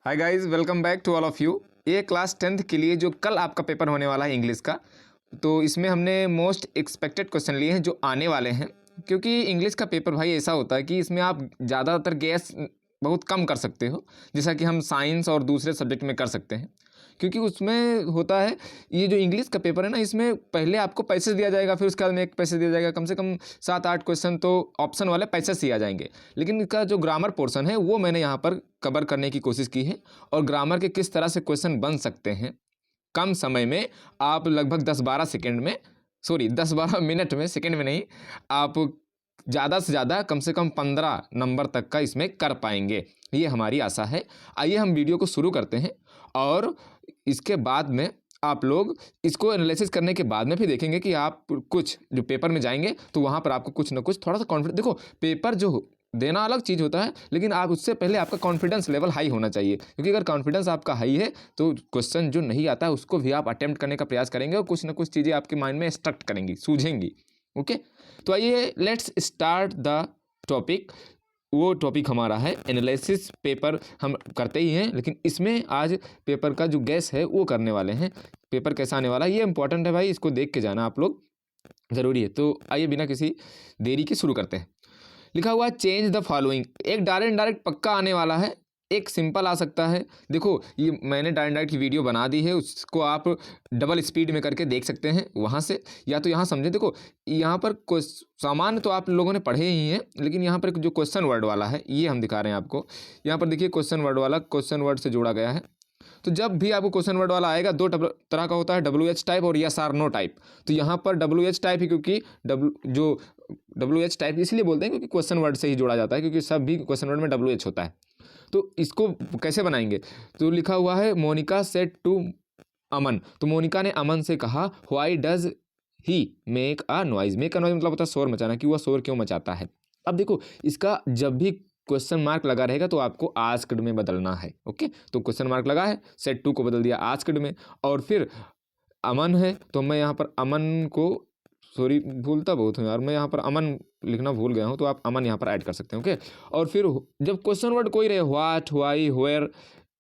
Hi guys, welcome back to all of you. ये class 10th के लिए जो कल आपका पेपर होने वाला है इंग्लिश का, तो इसमें हमने मोस्ट एक्सपेक्टेड क्वेश्चन लिए हैं जो आने वाले हैं। क्योंकि इंग्लिश का पेपर भाई ऐसा होता है कि इसमें आप ज़्यादातर गैस बहुत कम कर सकते हो, जैसा कि हम साइंस और दूसरे सब्जेक्ट में कर सकते हैं। क्योंकि उसमें होता है, ये जो इंग्लिश का पेपर है ना, इसमें पहले आपको पैसे दिया जाएगा, फिर उसके बाद में एक पैसे दिया जाएगा, कम से कम 7-8 क्वेश्चन तो ऑप्शन वाले पैसे से आ जाएंगे। लेकिन इसका जो ग्रामर पोर्शन है वो मैंने यहाँ पर कवर करने की कोशिश की है, और ग्रामर के किस तरह से क्वेश्चन बन सकते हैं कम समय में। आप लगभग 10-12 सेकेंड में, सॉरी 10-12 मिनट में, सेकेंड में नहीं, आप ज़्यादा से ज़्यादा कम से कम 15 नंबर तक का इसमें कर पाएंगे, ये हमारी आशा है। आइए हम वीडियो को शुरू करते हैं, और इसके बाद में आप लोग इसको एनालिसिस करने के बाद में फिर देखेंगे कि आप कुछ जो पेपर में जाएंगे तो वहाँ पर आपको कुछ ना कुछ थोड़ा सा कॉन्फिडेंस, देखो पेपर जो देना अलग चीज़ होता है, लेकिन आप उससे पहले आपका कॉन्फिडेंस लेवल हाई होना चाहिए। क्योंकि अगर कॉन्फिडेंस आपका हाई है तो क्वेश्चन जो नहीं आता है उसको भी आप अटेम्प्ट करने का प्रयास करेंगे, और कुछ ना कुछ चीज़ें आपके माइंड में स्ट्रक्ट करेंगी, सूझेंगी। ओके, तो आइए लेट्स स्टार्ट द टॉपिक। वो टॉपिक हमारा है एनालिसिस। पेपर हम करते ही हैं, लेकिन इसमें आज पेपर का जो गैस है वो करने वाले हैं। पेपर कैसा आने वाला है ये इंपॉर्टेंट है भाई, इसको देख के जाना आप लोग, ज़रूरी है। तो आइए बिना किसी देरी के शुरू करते हैं। लिखा हुआ है चेंज द फॉलोइंग। एक डायरेक्ट इनडायरेक्ट पक्का आने वाला है, एक सिंपल आ सकता है। देखो ये मैंने डायरेक्ट इनडायरेक्ट की वीडियो बना दी है, उसको आप डबल स्पीड में करके देख सकते हैं वहाँ से, या तो यहाँ समझे। देखो यहाँ पर सामान्य तो आप लोगों ने पढ़े ही हैं, लेकिन यहाँ पर जो क्वेश्चन वर्ड वाला है ये हम दिखा रहे हैं आपको। यहाँ पर देखिए क्वेश्चन वर्ड वाला, क्वेश्चन वर्ड से जोड़ा गया है। तो जब भी आपको क्वेश्चन वर्ड वाला आएगा, दो तरह का होता है, WH टाइप और यस आर नो टाइप। तो यहाँ पर WH टाइप है, क्योंकि WH टाइप इसलिए बोलते हैं क्योंकि क्वेश्चन वर्ड से ही जोड़ा जाता है, क्योंकि सब भी क्वेश्चन वर्ड में WH होता है। तो इसको कैसे बनाएंगे, तो लिखा हुआ है मोनिका सेड टू अमन। तो मोनिका ने अमन से कहा why does he make a noise. Make a noise मतलब होता है शोर मचाना, कि वह शोर क्यों मचाता है। अब देखो इसका जब भी क्वेश्चन मार्क लगा रहेगा तो आपको आस्क्ड में बदलना है। ओके, तो क्वेश्चन मार्क लगा है, सेड टू को बदल दिया आस्क्ड में, और फिर अमन है तो मैं यहाँ पर अमन को, सॉरी भूलता बहुत हूँ यार, मैं यहाँ पर अमन लिखना भूल गया हूँ, तो आप अमन यहाँ पर ऐड कर सकते हैं। ओके, और फिर जब क्वेश्चन वर्ड कोई रहे, व्हाट, व्हाई, वेयर,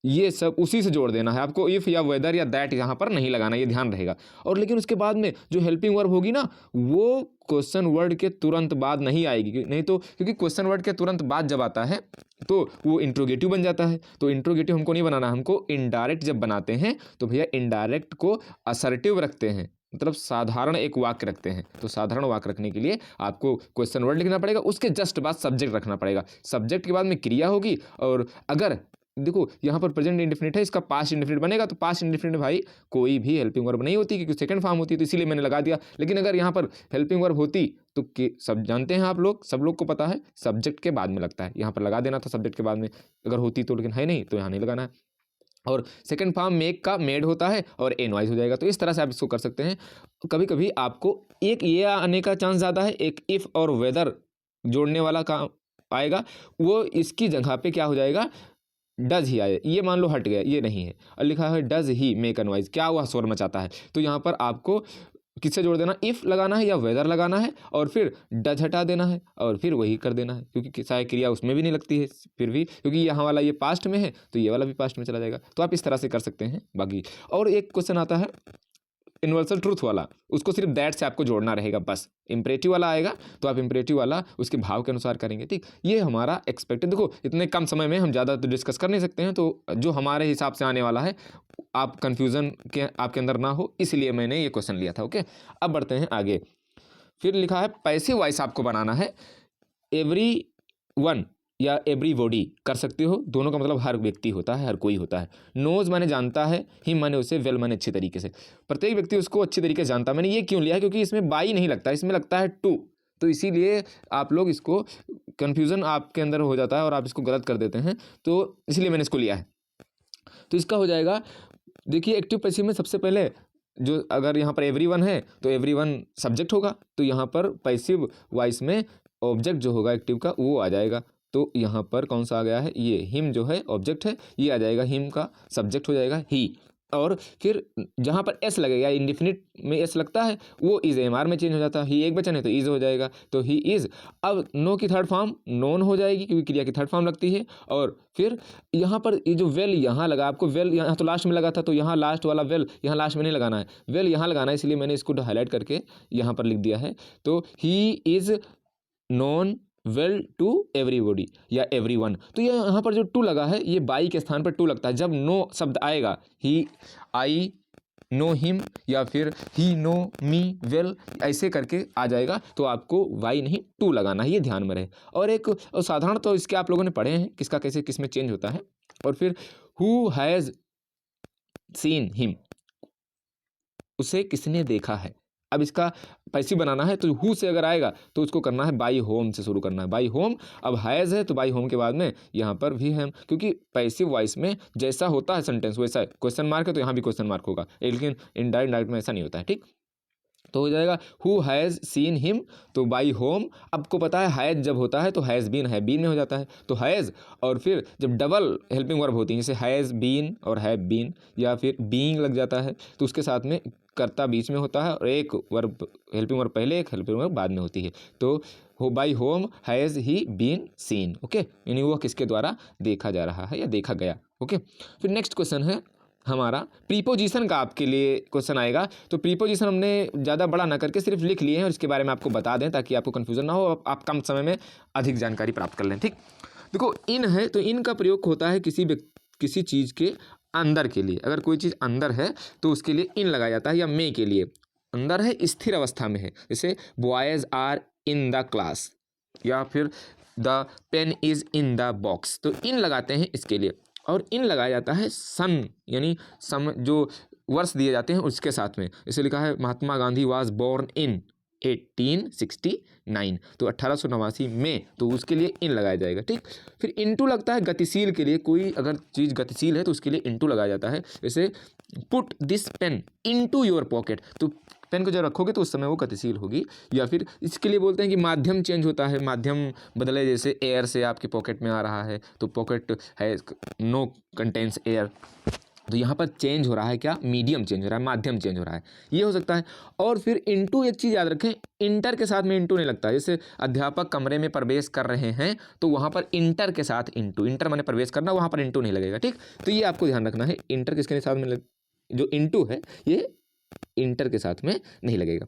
ये सब उसी से जोड़ देना है आपको। इफ़ या वेदर या दैट यहाँ पर नहीं लगाना, ये ध्यान रहेगा। और लेकिन उसके बाद में जो हेल्पिंग वर्ब होगी ना, वो क्वेश्चन वर्ड के तुरंत बाद नहीं आएगी, नहीं तो, क्योंकि क्वेश्चन वर्ड के तुरंत बाद जब आता है तो वो इंट्रोगेटिव बन जाता है। तो इंट्रोगेटिव हमको नहीं बनाना, हमको इनडायरेक्ट जब बनाते हैं तो भैया इनडायरेक्ट को असर्टिव रखते हैं, मतलब साधारण एक वाक्य रखते हैं। तो साधारण वाक्य रखने के लिए आपको क्वेश्चन वर्ड लिखना पड़ेगा, उसके जस्ट बाद सब्जेक्ट रखना पड़ेगा। सब्जेक्ट के बाद में क्रिया होगी, और अगर देखो यहाँ पर प्रेजेंट इंडेफिनिट है, इसका पास्ट इंडेफिनिट बनेगा। तो पास्ट इंडेफिनिट भाई कोई भी हेल्पिंग वर्ब नहीं होती, क्योंकि सेकंड फॉर्म होती है, तो इसीलिए मैंने लगा दिया। लेकिन अगर यहाँ पर हेल्पिंग वर्ब होती तो सब जानते हैं आप लोग, सब लोग को पता है, सब्जेक्ट के बाद में लगता है, यहाँ पर लगा देना था सब्जेक्ट के बाद में अगर होती तो, लेकिन है नहीं तो यहाँ नहीं लगाना है। और सेकंड फॉर्म मेक का मेड होता है और ए नॉइज हो जाएगा। तो इस तरह से आप इसको कर सकते हैं। कभी कभी आपको एक ये आने का चांस ज़्यादा है, एक इफ़ और वेदर जोड़ने वाला का आएगा, वो इसकी जगह पे क्या हो जाएगा, डज ही आए। ये मान लो हट गया, ये नहीं है, और लिखा है does he make a noise, क्या हुआ, शोर मचाता है। तो यहाँ पर आपको किससे जोड़ देना, इफ़ लगाना है या वेदर लगाना है, और फिर डज हटा देना है, और फिर वही कर देना है, क्योंकि सहायक क्रिया उसमें भी नहीं लगती है फिर भी, क्योंकि यहाँ वाला ये पास्ट में है तो ये वाला भी पास्ट में चला जाएगा। तो आप इस तरह से कर सकते हैं। बाकी और एक क्वेश्चन आता है यूनिवर्सल ट्रूथ वाला, उसको सिर्फ दैट से आपको जोड़ना रहेगा बस। इंपरेटिव वाला आएगा तो आप इंपरेटिव वाला उसके भाव के अनुसार करेंगे। ठीक, ये हमारा एक्सपेक्टेड। देखो इतने कम समय में हम ज़्यादा तो डिस्कस कर नहीं सकते हैं, तो जो हमारे हिसाब से आने वाला है, आप कन्फ्यूज़न के आपके अंदर ना हो, इसलिए मैंने ये क्वेश्चन लिया था। ओके, अब बढ़ते हैं आगे। फिर लिखा है पैसिव वॉइस आपको बनाना है। एवरी वन या एवरीबॉडी कर सकते हो, दोनों का मतलब हर व्यक्ति होता है, हर कोई होता है। नोज माने जानता है, हिम माने उसे, वेल माने अच्छी तरीके से। प्रत्येक व्यक्ति उसको अच्छी तरीके से जानता है। मैंने ये क्यों लिया है, क्योंकि इसमें बाई नहीं लगता, इसमें लगता है टू, तो इसीलिए आप लोग इसको कन्फ्यूज़न आपके अंदर हो जाता है और आप इसको गलत कर देते हैं, तो इसलिए मैंने इसको लिया है। तो इसका हो जाएगा, देखिए एक्टिव पैसिव में सबसे पहले जो, अगर यहाँ पर एवरीवन है तो एवरीवन सब्जेक्ट होगा, तो यहाँ पर पैसिव वॉइस में ऑब्जेक्ट जो होगा एक्टिव का वो आ जाएगा। तो यहाँ पर कौन सा आ गया है, ये हिम जो है ऑब्जेक्ट है, ये आ जाएगा, हिम का सब्जेक्ट हो जाएगा ही। और फिर जहाँ पर एस लगेगा, इंडिफिनिट में एस लगता है, वो इज एम आर में चेंज हो जाता है। ही एक वचन है तो इज हो जाएगा, तो ही इज। अब नो की थर्ड फॉर्म नोन हो जाएगी क्योंकि क्रिया की थर्ड फॉर्म लगती है। और फिर यहाँ पर ये जो वेल यहाँ लगा, आपको वेल यहाँ तो लास्ट में लगा था, तो यहाँ लास्ट वाला वेल यहाँ लास्ट में नहीं लगाना है, वेल यहाँ लगाना है, इसलिए मैंने इसको हाईलाइट करके यहाँ पर लिख दिया है। तो he is known well to everybody या एवरीवन। तो ये यहाँ पर जो टू लगा है, ये बाई के स्थान पर टू लगता है। जब नो शब्द आएगा, ही, आई नो हिम या फिर ही नो मी वेल, ऐसे करके आ जाएगा, तो आपको वाई नहीं टू लगाना है, ये ध्यान में रहे। और एक साधारण तो इसके आप लोगों ने पढ़े हैं, किसका कैसे किस में चेंज होता है। और फिर हु हैज़ सीन हिम, उसे किसने देखा है। अब इसका पैसिव बनाना है, तो हु से अगर आएगा तो उसको करना है बाई होम से शुरू करना है, बाई होम। अब हैज़ है तो बाई होम के बाद में यहाँ पर भी है, क्योंकि पैसिव वॉइस में जैसा होता है सेंटेंस वैसा है। क्वेश्चन मार्क है तो यहाँ भी क्वेश्चन मार्क होगा, लेकिन इनडायरेक्ट में ऐसा नहीं होता है, ठीक। तो हो जाएगा हु हैज़ सीन हिम, तो बाई होम। आपको पता है हैज़ जब होता है तो हैज़ बीन है बीन में हो जाता है, तो हैज़। और फिर जब डबल हेल्पिंग वर्ब होती है, जैसे हैज़ बीन और हैव बीन या फिर बीइंग लग जाता है, तो उसके साथ में कर्ता बीच में होता है और एक वर्ब हेल्पिंग वर्ब पहले, एक हेल्पिंग वर्ब बाद में होती है। तो हो by whom has he been seen, okay, यानी वह किसके द्वारा देखा जा रहा है या देखा गया, ओके। फिर नेक्स्ट क्वेश्चन है हमारा प्रीपोजिशन का, आपके लिए क्वेश्चन आएगा। तो प्रीपोजिशन हमने ज़्यादा बड़ा ना करके सिर्फ लिख लिए हैं और इसके बारे में आपको बता दें ताकि आपको कन्फ्यूजन ना हो, आप कम समय में अधिक जानकारी प्राप्त कर लें, ठीक। देखो इन है तो इन का प्रयोग होता है किसी चीज़ के अंदर के लिए। अगर कोई चीज़ अंदर है तो उसके लिए इन लगाया जाता है, या मे के लिए। अंदर है, स्थिर अवस्था में है, जैसे boys are in the class या फिर the pen is in the box, तो इन लगाते हैं इसके लिए। और इन लगाया जाता है सन, यानी सम जो वर्ष दिए जाते हैं उसके साथ में। इसे लिखा है Mahatma Gandhi was born in 1869, तो 1889 में, तो उसके लिए इन लगाया जाएगा, ठीक। फिर इनटू लगता है गतिशील के लिए, कोई अगर चीज़ गतिशील है तो उसके लिए इनटू लगाया जाता है। जैसे put this pen into your pocket, तो पेन को जब रखोगे तो उस समय वो गतिशील होगी। या फिर इसके लिए बोलते हैं कि माध्यम चेंज होता है, माध्यम बदले, जैसे एयर से आपके पॉकेट में आ रहा है तो पॉकेट है नो कंटेंस एयर, तो यहाँ पर चेंज हो रहा है, क्या, मीडियम चेंज हो रहा है, माध्यम चेंज हो रहा है, ये हो सकता है। और फिर इनटू एक चीज़ याद रखें, इंटर के साथ में इनटू नहीं लगता। जैसे अध्यापक कमरे में प्रवेश कर रहे हैं तो वहाँ पर इंटर के साथ इनटू, इंटर माने प्रवेश करना, वहाँ पर इनटू नहीं लगेगा, ठीक। तो ये आपको ध्यान रखना है, इंटर किसके साथ में जो इनटू है ये इंटर के साथ में नहीं लगेगा।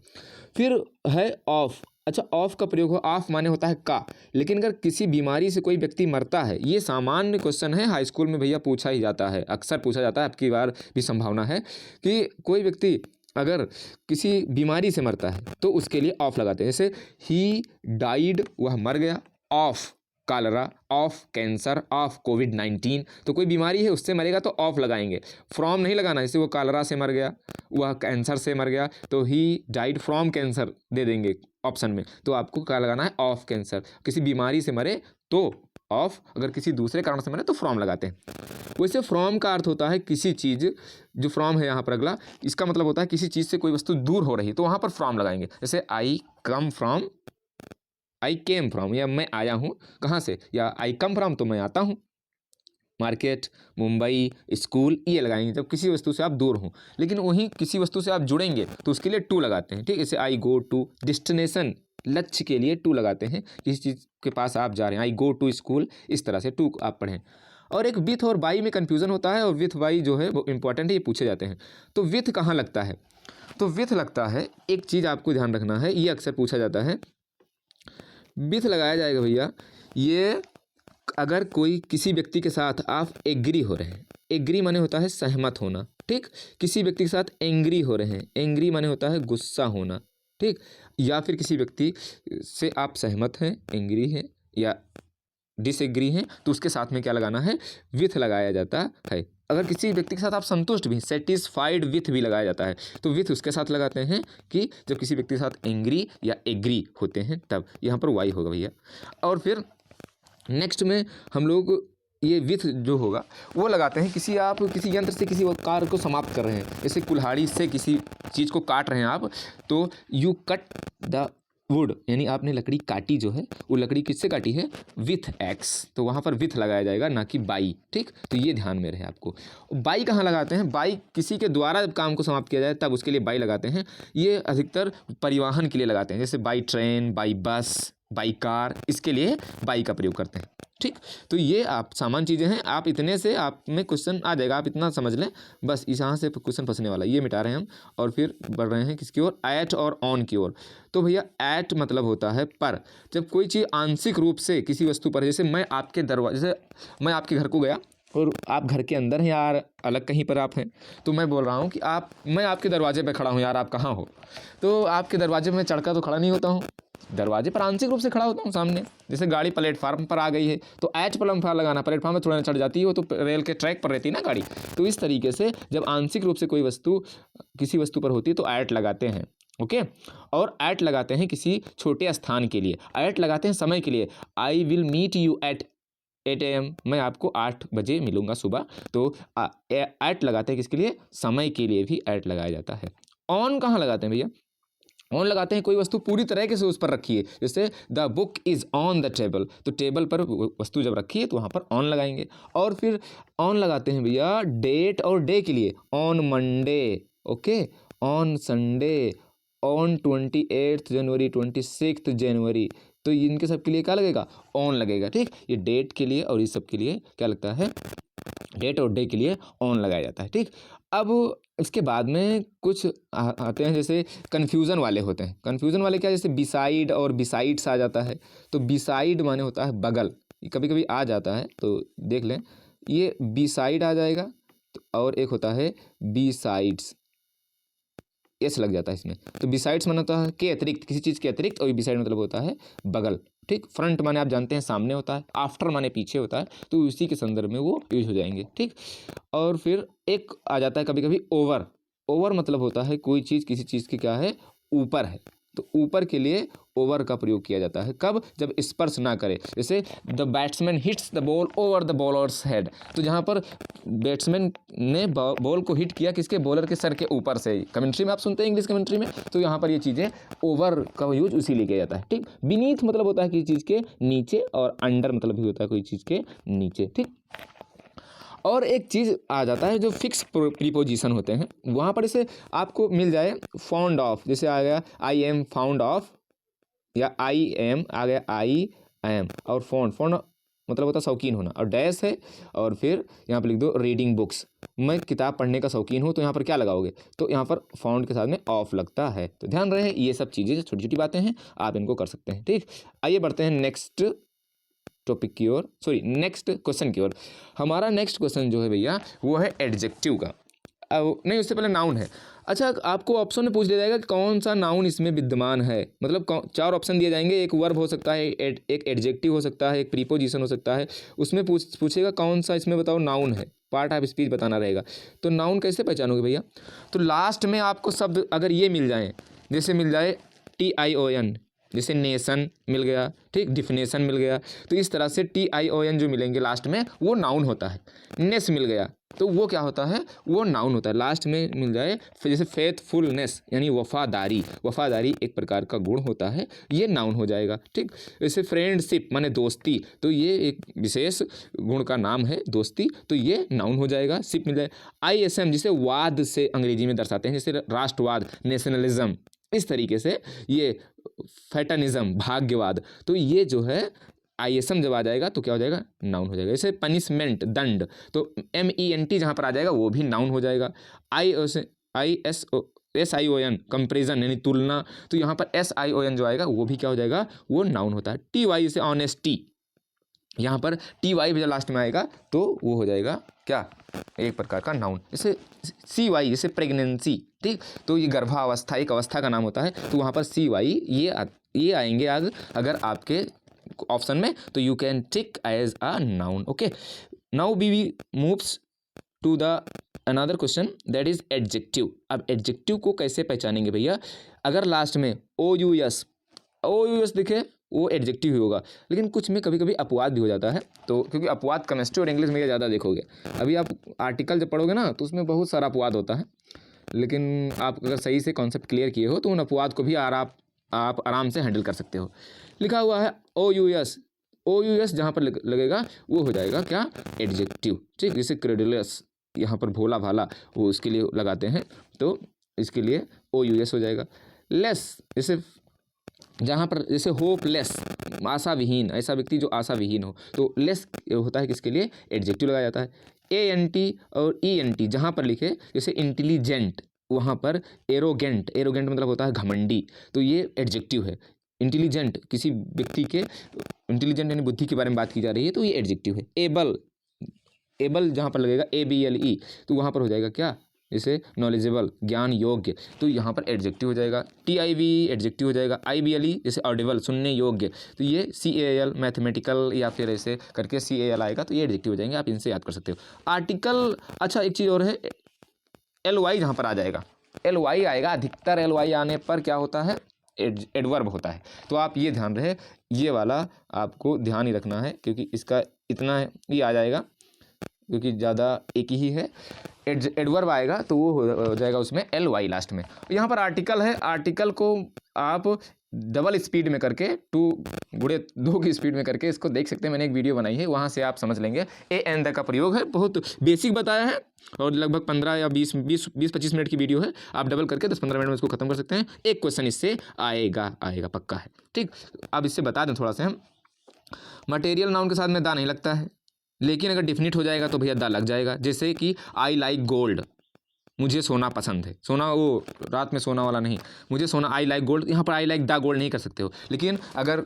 फिर है ऑफ। अच्छा, ऑफ का प्रयोग हो, ऑफ माने होता है का, लेकिन अगर किसी बीमारी से कोई व्यक्ति मरता है, ये सामान्य क्वेश्चन है, हाई स्कूल में भैया पूछा ही जाता है, अक्सर पूछा जाता है, आपकी बार भी संभावना है कि कोई व्यक्ति अगर किसी बीमारी से मरता है तो उसके लिए ऑफ लगाते हैं। जैसे ही डाइड, वह मर गया, of cholera, of cancer, of कोविड-19, तो कोई बीमारी है उससे मरेगा तो ऑफ लगाएंगे, फ्रॉम नहीं लगाना। जैसे वो कॉलरा से मर गया, वह कैंसर से मर गया, तो ही डाइड फ्रॉम कैंसर दे देंगे ऑप्शन में, तो आपको क्या लगाना है, ऑफ कैंसर। किसी बीमारी से मरे तो ऑफ, अगर किसी दूसरे कारण से मरे तो फ्रॉम लगाते हैं। वैसे फ्रॉम का अर्थ होता है किसी चीज़, जो फ्रॉम है यहाँ पर अगला, इसका मतलब होता है किसी चीज़ से कोई वस्तु दूर हो रही, तो वहाँ पर फ्रॉम लगाएंगे। जैसे आई come from, I came from, या मैं आया हूँ कहाँ से, या आई कम फ्रॉम तो मैं आता हूँ, मार्केट, मुंबई, स्कूल, ये लगाएंगे जब किसी वस्तु से आप दूर हों। लेकिन वहीं किसी वस्तु से आप जुड़ेंगे तो उसके लिए टू लगाते हैं, ठीक। जैसे आई गो टू, डेस्टिनेशन, लक्ष्य के लिए टू लगाते हैं, किसी चीज़ के पास आप जा रहे हैं, आई गो टू स्कूल, इस तरह से टू आप पढ़ें। और एक विथ और बाई में कन्फ्यूज़न होता है, और विथ बाई जो है वो इंपॉर्टेंट है, ये पूछे जाते हैं। तो विथ कहाँ लगता है, तो विथ लगता है, एक चीज़ आपको ध्यान रखना है, ये अक्सर पूछा जाता है, विथ लगाया जाएगा भैया, ये अगर कोई किसी व्यक्ति के साथ आप एग्री हो रहे हैं, एग्री माने होता है सहमत होना, ठीक। किसी व्यक्ति के साथ एंग्री हो रहे हैं, एंग्री माने होता है गुस्सा होना, ठीक। या फिर किसी व्यक्ति से आप सहमत हैं, एंग्री हैं या डिसएग्री हैं, तो उसके साथ में क्या लगाना है, विथ लगाया जाता है। अगर किसी व्यक्ति के साथ आप संतुष्ट भी, सेटिस्फाइड विथ भी लगाया जाता है, तो विथ उसके साथ लगाते हैं कि जब किसी व्यक्ति के साथ एंग्री या एग्री होते हैं तब, यहाँ पर वाई होगा भैया। और फिर नेक्स्ट में हम लोग ये विथ जो होगा वो लगाते हैं, आप किसी यंत्र से किसी कार्य को समाप्त कर रहे हैं, जैसे कुल्हाड़ी से किसी चीज़ को काट रहे हैं आप, तो यू कट द वुड यानी आपने लकड़ी काटी जो है वो लकड़ी किससे काटी है, विथ एक्स, तो वहाँ पर विथ लगाया जाएगा ना कि बाई। ठीक, तो ये ध्यान में रहे आपको। बाई कहाँ लगाते हैं, बाई किसी के द्वारा जब काम को समाप्त किया जाए तब उसके लिए बाई लगाते हैं। ये अधिकतर परिवहन के लिए लगाते हैं, जैसे by train, by bus, by car, इसके लिए बाई का प्रयोग करते हैं। ठीक, तो ये आप सामान्य चीज़ें हैं, आप इतने से आप में क्वेश्चन आ जाएगा, आप इतना समझ लें बस, यहाँ से क्वेश्चन फंसने वाला। ये मिटा रहे हैं हम और फिर बढ़ रहे हैं किसकी ओर, एट और ऑन की ओर। तो भैया एट मतलब होता है पर, जब कोई चीज़ आंशिक रूप से किसी वस्तु पर, जैसे मैं आपके दरवाजे से, मैं आपके घर को गया और आप घर के अंदर हैं यार, अलग कहीं पर आप हैं, तो मैं बोल रहा हूँ कि आप, मैं आपके दरवाजे पर खड़ा हूँ यार, आप कहाँ हो, तो आपके दरवाजे पर मैं चढ़कर तो खड़ा नहीं होता हूँ, दरवाजे पर आंशिक रूप से खड़ा होता हूँ सामने। जैसे गाड़ी प्लेटफार्म पर आ गई है तो एट प्लेटफार्म लगाना, प्लेटफार्म में थोड़ा ना चढ़ जाती है, वो तो रेल के ट्रैक पर रहती है ना गाड़ी। तो इस तरीके से जब आंशिक रूप से कोई वस्तु किसी वस्तु पर होती है तो एट लगाते हैं। ओके, और एट लगाते हैं किसी छोटे स्थान के लिए, एट लगाते हैं समय के लिए, I will meet you at 8 AM, मैं आपको 8 बजे मिलूंगा सुबह। तो एट लगाते हैं किसके लिए, समय के लिए भी एट लगाया जाता है। ऑन कहाँ लगाते हैं भैया, ऑन लगाते हैं कोई वस्तु पूरी तरीके से उस पर रखी है, जैसे the book is on the table, तो टेबल पर वस्तु जब रखी है तो वहाँ पर ऑन लगाएंगे। और फिर ऑन लगाते हैं भैया डेट और डे के लिए, on Monday, okay, on Sunday, on 28 जनवरी, 26 जनवरी, तो इनके सब के लिए क्या लगेगा, ऑन लगेगा। ठीक, ये डेट के लिए और इस सब के लिए क्या लगता है, डेट और डे के लिए ऑन लगाया जाता है। ठीक, अब इसके बाद में कुछ आते हैं जैसे कन्फ्यूज़न वाले होते हैं। कन्फ्यूज़न वाले क्या, जैसे बिसाइड और बिसाइड्स आ जाता है, तो बिसाइड माने होता है बगल, कभी कभी आ जाता है तो देख लें, ये बिसाइड आ जाएगा, और एक होता है बी साइड्स, एस लग जाता है इसमें, तो बिसाइड्स माने होता है के अतिरिक्त, किसी चीज़ के अतिरिक्त, और बिसाइड मतलब होता है बगल। ठीक, फ्रंट माने आप जानते हैं सामने होता है, आफ्टर माने पीछे होता है, तो उसी के संदर्भ में वो यूज हो जाएंगे। ठीक, और फिर एक आ जाता है कभी कभी ओवर, ओवर मतलब होता है कोई चीज़ किसी चीज़ की क्या है, ऊपर है, तो ऊपर के लिए ओवर का प्रयोग किया जाता है, कब, जब स्पर्श ना करे, जैसे the batsman hits the ball over the bowlers head, तो जहाँ पर बैट्समैन ने बॉल को हिट किया किसके, बॉलर के सर के ऊपर से। कमेंट्री में आप सुनते हैं इंग्लिश कमेंट्री में, तो यहाँ पर ये चीज़ें ओवर का यूज उसी लिए किया जाता है। ठीक, बीनीथ मतलब होता है किसी चीज़ के नीचे, और अंडर मतलब भी होता है कोई चीज़ के नीचे। ठीक, और एक चीज़ आ जाता है जो फिक्स प्रीपोजिशन होते हैं, वहाँ पर इसे आपको मिल जाए फाउंड ऑफ, जैसे आ गया आई एम फाउंड ऑफ, या आई एम आ गया आई एम, और फाउंड, फाउंड मतलब होता है शौकीन होना, और डैश है, और फिर यहाँ पर लिख दो रीडिंग बुक्स, मैं किताब पढ़ने का शौकीन हूँ, तो यहाँ पर क्या लगाओगे, तो यहाँ पर फाउंड के साथ में ऑफ लगता है। तो ध्यान रहे ये सब चीज़ें छोटी छोटी बातें हैं, आप इनको कर सकते हैं। ठीक, आइए बढ़ते हैं नेक्स्ट टॉपिक की ओर, सॉरी नेक्स्ट क्वेश्चन की ओर। हमारा नेक्स्ट क्वेश्चन जो है भैया वो है एडजेक्टिव का, नहीं उससे पहले नाउन है। अच्छा, आपको ऑप्शन में पूछ दिया जाएगा कि कौन सा नाउन इसमें विद्यमान है, मतलब 4 ऑप्शन दिए जाएंगे, एक वर्ब हो सकता है, एक एडजेक्टिव हो सकता है, एक प्रीपोजिशन हो सकता है, उसमें पूछेगा कौन सा इसमें बताओ नाउन है, पार्ट ऑफ स्पीच बताना रहेगा। तो नाउन कैसे पहचानोगे भैया, तो लास्ट में आपको शब्द अगर ये मिल जाए, जैसे मिल जाए TION, जैसे नेशन मिल गया, ठीक, डिफिनेशन मिल गया, तो इस तरह से TION जो मिलेंगे लास्ट में वो नाउन होता है। नेस मिल गया तो वो क्या होता है, वो नाउन होता है। लास्ट में मिल जाए जैसे फेथफुलनेस यानी वफादारी, वफादारी एक प्रकार का गुण होता है, ये नाउन हो जाएगा। ठीक, जैसे फ्रेंडशिप माने दोस्ती, तो ये एक विशेष गुण का नाम है दोस्ती, तो ये नाउन हो जाएगा। शिप मिल जाए। ISM जिसे वाद से अंग्रेजी में दर्शाते हैं, जैसे राष्ट्रवाद, नेशनलिज्म, इस तरीके से ये फैटनिज्म, भाग्यवाद, तो ये जो है ISM जब आ जाएगा तो क्या हो जाएगा, नाउन हो जाएगा। जैसे पनिशमेंट, दंड, तो MENT जहाँ पर आ जाएगा वो भी नाउन हो जाएगा। SION कंपेरिजन यानी तुलना, तो यहाँ पर SION जो आएगा वो भी क्या हो जाएगा, वो नाउन होता है। TY जैसे ऑनेस्टी, यहाँ पर TY भी लास्ट में आएगा तो वो हो जाएगा क्या, एक प्रकार का नाउन। जैसे CY जैसे प्रेगनेंसी, ठीक, तो ये गर्भावस्था एक अवस्था का नाम होता है, तो वहाँ पर CY ये आएंगे अगर आपके ऑप्शन में, तो you can tick as a noun. Okay, now we moves to the another question that is adjective. अब एडजेक्टिव को कैसे पहचानेंगे भैया, अगर लास्ट में OUS दिखे वो एडजेक्टिव ही होगा, लेकिन कुछ में कभी कभी अपवाद भी हो जाता है, तो क्योंकि अपवाद केमिस्ट्री और इंग्लिश में ये ज़्यादा देखोगे। अभी आप आर्टिकल जब पढ़ोगे ना तो उसमें बहुत सारा अपवाद होता है, लेकिन आप अगर सही से कॉन्सेप्ट क्लियर किए हो तो उन अपवाद को भी आप आप आराम से हैंडल कर सकते हो। लिखा हुआ है OUS, OUS जहाँ पर लगेगा वो हो जाएगा क्या, एडजेक्टिव, ठीक। जैसे क्रेडुलस यहाँ पर भोला भाला, वो उसके लिए लगाते हैं, तो इसके लिए OUS हो जाएगा। लेस जैसे जहाँ पर जैसे होपलेस, आशा विहीन, ऐसा व्यक्ति जो आशा विहीन हो, तो लेस होता है किसके लिए, एडजेक्टिव लगाया जाता है। ANT और ENT जहाँ पर लिखे, जैसे इंटेलिजेंट, वहाँ पर एरोगेंट, एरोगेंट मतलब होता है घमंडी, तो ये एडजेक्टिव है। इंटेलिजेंट किसी व्यक्ति के, इंटेलिजेंट यानी बुद्धि के बारे में बात की जा रही है, तो ये एडजेक्टिव है। एबल, एबल जहाँ पर लगेगा ABLE, तो वहाँ पर हो जाएगा क्या, जैसे नॉलेजेबल, ज्ञान योग्य, तो यहाँ पर एडजेक्टिव हो जाएगा। TIV एडजेक्टिव हो जाएगा। IBLE जैसे ऑडिबल, सुनने योग्य, तो ये CAL मैथमेटिकल या फिर ऐसे करके CAL आएगा, तो ये एडजेक्टिव हो जाएंगे, आप इनसे याद कर सकते हो। आर्टिकल, अच्छा एक चीज़ और है, LY जहाँ पर आ जाएगा, LY आएगा, अधिकतर LY आने पर क्या होता है, एडवर्ब होता है, तो आप ये ध्यान रहे, ये वाला आपको ध्यान ही रखना है, क्योंकि इसका इतना ही आ जाएगा, क्योंकि ज़्यादा एक ही है। एडवर्ब आएगा तो वो हो जाएगा उसमें LY लास्ट में। यहाँ पर आर्टिकल है, आर्टिकल को आप डबल स्पीड में करके 2 की स्पीड में करके इसको देख सकते हैं, मैंने एक वीडियो बनाई है, वहाँ से आप समझ लेंगे। AN तक का प्रयोग है, बहुत बेसिक बताया है, और लगभग 15 या 20-25 मिनट की वीडियो है, आप डबल करके 10-15 मिनट में इसको खत्म कर सकते हैं। एक क्वेश्चन इससे आएगा पक्का है, ठीक। अब इससे बता दें थोड़ा सा हम, मटेरियल नाउन के साथ में दा नहीं लगता है, लेकिन अगर डिफिनिट हो जाएगा तो भैया दा लग जाएगा। जैसे कि आई लाइक गोल्ड, मुझे सोना पसंद है, सोना वो रात में सोना वाला नहीं, मुझे सोना, आई लाइक गोल्ड, यहाँ पर आई लाइक द गोल्ड नहीं कर सकते हो, लेकिन अगर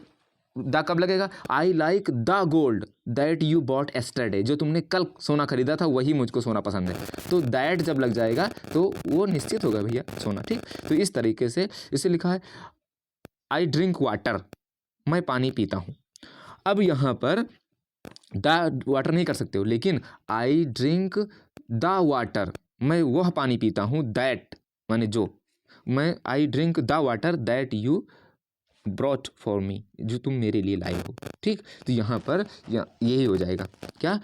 दा कब लगेगा, I like the gold that you bought yesterday, जो तुमने कल सोना खरीदा था वही मुझको सोना पसंद है, तो दैट जब लग जाएगा तो वो निश्चित होगा भैया सोना, ठीक। तो इस तरीके से इसे लिखा है, आई ड्रिंक वाटर, मैं पानी पीता हूँ। अब यहाँ पर द वाटर नहीं कर सकते हो, लेकिन आई ड्रिंक द वाटर, मैं वह पानी पीता हूँ, दैट माने जो, मैं I drink the water that you brought for me, जो तुम मेरे लिए लाए हो, ठीक। तो यहाँ पर यही हो जाएगा क्या,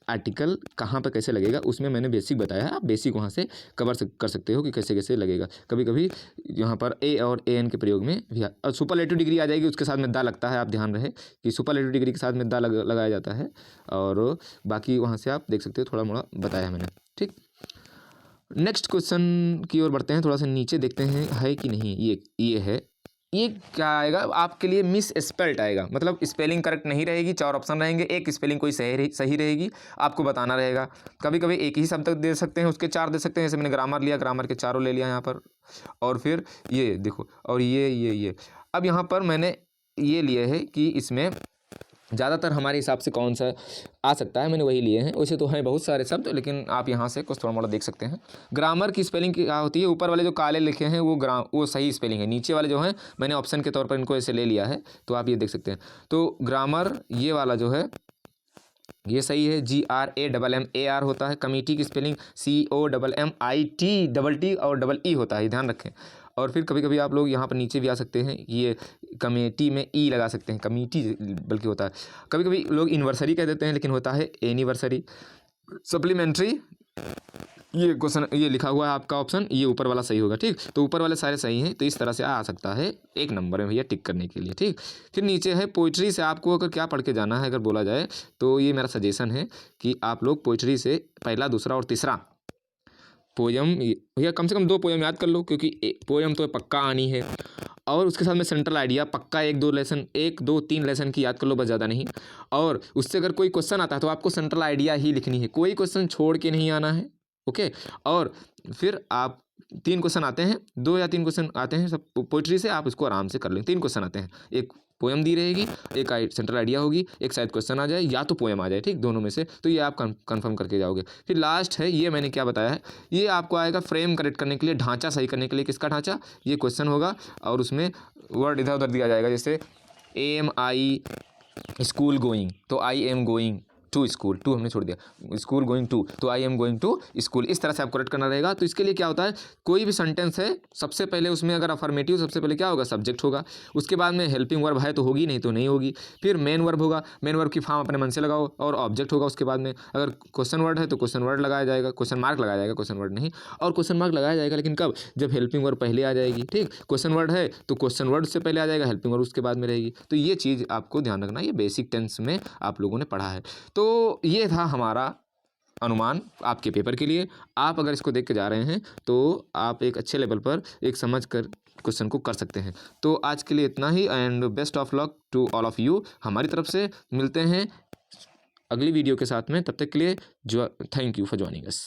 आर्टिकल कहाँ पर कैसे लगेगा, उसमें मैंने बेसिक बताया है, आप बेसिक वहाँ से कवर कर सकते हो कि कैसे कैसे लगेगा। कभी कभी यहाँ पर A और AN के प्रयोग में भी, और सुपरलेटिव डिग्री आ जाएगी, उसके साथ में दा लगता है, आप ध्यान रहे कि सुपरलेटिव डिग्री के साथ में दा लगाया जाता है, और बाकी वहाँ से आप देख सकते हो, थोड़ा मोड़ा बताया मैंने, ठीक। नेक्स्ट क्वेश्चन की ओर बढ़ते हैं, थोड़ा सा नीचे देखते हैं है कि नहीं। ये है, ये क्या आएगा आपके लिए, मिस स्पेल्ट आएगा, मतलब स्पेलिंग करेक्ट नहीं रहेगी, 4 ऑप्शन रहेंगे, एक स्पेलिंग कोई सही रहेगी, आपको बताना रहेगा। कभी कभी एक ही शब्द दे सकते हैं, उसके 4 दे सकते हैं, जैसे मैंने ग्रामर लिया, ग्रामर के 4 ले लिया यहाँ पर, और फिर ये देखो, और ये अब यहाँ पर मैंने ये लिए है कि इसमें ज़्यादातर हमारे हिसाब से कौन सा आ सकता है, मैंने वही लिए हैं। वैसे तो हैं बहुत सारे शब्द, लेकिन आप यहाँ से कुछ थोड़ा मोड़ा देख सकते हैं। ग्रामर की स्पेलिंग क्या होती है, ऊपर वाले जो काले लिखे हैं वो सही स्पेलिंग है, नीचे वाले जो हैं मैंने ऑप्शन के तौर पर इनको ऐसे ले लिया है, तो आप ये देख सकते हैं। तो ग्रामर ये वाला जो है ये सही है, GRAMMAR होता है। कमेटी की स्पेलिंग COMMIT और EE होता है, ध्यान रखें। और फिर कभी कभी आप लोग यहाँ पर नीचे भी आ सकते हैं, ये कमेटी में ई लगा सकते हैं, कमेटी बल्कि होता है। कभी कभी लोग इन्वर्सरी कह देते हैं, लेकिन होता है एनिवर्सरी। सप्लीमेंट्री, ये क्वेश्चन ये लिखा हुआ है आपका ऑप्शन, ये ऊपर वाला सही होगा, ठीक। तो ऊपर वाले सारे सही हैं, तो इस तरह से आ सकता है 1 नंबर में भैया टिक करने के लिए, ठीक। फिर नीचे है पोइट्री से आपको अगर क्या पढ़ के जाना है, अगर बोला जाए तो ये मेरा सजेशन है कि आप लोग पोइट्री से पहला, दूसरा और तीसरा पोयम, भैया कम से कम 2 पोयम याद कर लो, क्योंकि पोयम तो पक्का आनी है, और उसके साथ में सेंट्रल आइडिया पक्का 1-2-3 लेसन की याद कर लो, बस ज़्यादा नहीं। और उससे अगर कोई क्वेश्चन आता है तो आपको सेंट्रल आइडिया ही लिखनी है, कोई क्वेश्चन छोड़ के नहीं आना है, ओके। और फिर आप 3 क्वेश्चन आते हैं, 2 या 3 क्वेश्चन आते हैं सब पोइट्री से, आप उसको आराम से कर लेंगे। 3 क्वेश्चन आते हैं, एक पोयम दी रहेगी, एक सेंट्रल आइडिया होगी, एक शायद क्वेश्चन आ जाए या तो पोयम आ जाए, ठीक, दोनों में से, तो ये आप कंफर्म करके जाओगे। फिर लास्ट है, ये मैंने क्या बताया है, ये आपको आएगा फ्रेम करेक्ट करने के लिए, ढांचा सही करने के लिए। किसका ढांचा, ये क्वेश्चन होगा और उसमें वर्ड इधर उधर दिया जाएगा, जैसे AM I स्कूल गोइंग, तो I am going, to school, to हमने छोड़ दिया, स्कूल गोइंग टू, तो I am going to school, इस तरह से आपको करेक्ट करना रहेगा। तो इसके लिए क्या होता है, कोई भी सेंटेंस है सबसे पहले उसमें अगर अफर्मेटिव सबसे पहले क्या होगा, सब्जेक्ट होगा, उसके बाद में हेल्पिंग वर्ब है तो होगी, नहीं तो नहीं होगी, फिर मेन वर्ब होगा, मेन वर्ब की फॉर्म अपने मन से लगाओ, और ऑब्जेक्ट होगा उसके बाद में। अगर क्वेश्चन वर्ड है तो क्वेश्चन वर्ड लगाया जाएगा, क्वेश्चन मार्क लगाया जाएगा, क्वेश्चन वर्ड नहीं, और क्वेश्चन मार्क लगाया जाएगा लेकिन कब, जब हेल्पिंग वर्ब पहले आ जाएगी। ठीक, क्वेश्चन वर्ड है तो क्वेश्चन वर्ड से पहले आ जाएगा, हेल्पिंग वर्ब उसके बाद में रहेगी। तो ये चीज़ आपको ध्यान रखना, ये बेसिक टेंस में आप लोगों ने पढ़ा है। तो ये था हमारा अनुमान आपके पेपर के लिए। आप अगर इसको देख के जा रहे हैं तो आप एक अच्छे लेवल पर एक समझ कर क्वेश्चन को कर सकते हैं। तो आज के लिए इतना ही, and best of luck to all of you. हमारी तरफ से मिलते हैं अगली वीडियो के साथ में, तब तक के लिए thank you for joining us.